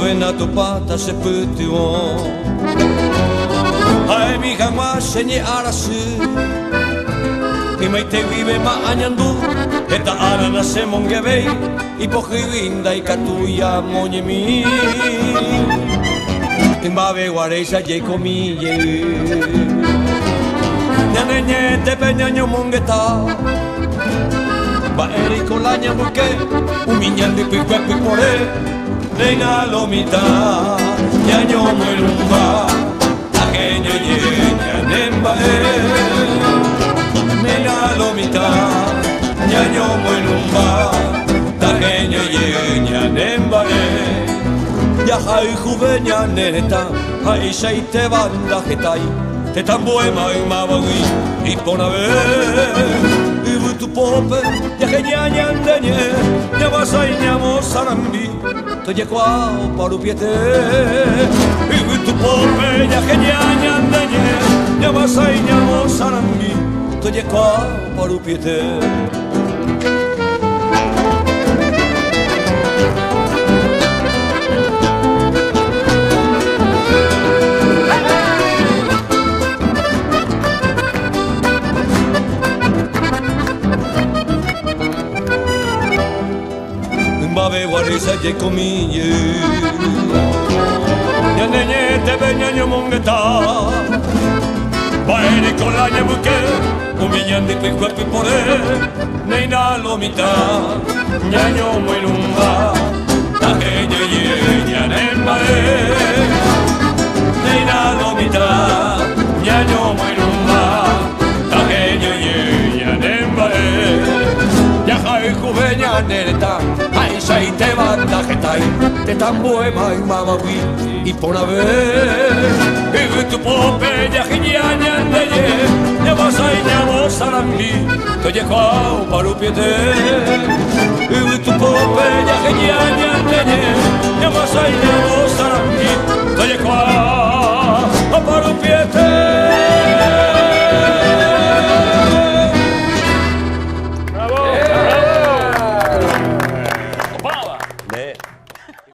vena tu pata se putuo Ai mi gama senye arasu I mai te vive ma anyandu Eta arana se mongevei I pohiwinda I katuia monye mi I mave wareisa je komije Nyanenye te peñaño mongeta Ba eriko la nyamuke Uminyandi pikwe pikpore Nena lomita Nyanyo mwelumba Akenye ye nyanemba Nena lomita Nyanyo mwelumba Akenye ye nyanemba Ya hai juve nyaneta Hai shaite banda jetai Te tamboema en mabawi Ipona ve Ibu tu pope Ya genya nyandenye Nyabasa inyamo sarambi Toye kwao parupiete Ibu tu pope Ya genya nyandenye Nyabasa inyamo sarambi Toye kwao parupiete Mave warisa je komije Nyanenye te beñaño mongeta Baere con la nyamuke Umiñandi pikwe pipore Neina lomita Nyanyo muelumba Takeño ye nyanemba Neina lomita Nyanyo muelumba Takeño ye nyanemba Yajai juveña nereta Ai te banda jetai Te tamboema en mamawi I pona ve Igu tu pope ya giñaña ndeye Nyabasa inyamo sarambi Toye kwao parupiete Igu tu pope ya giñaña ndeye Nyabasa inyamo sarambi Toye kwao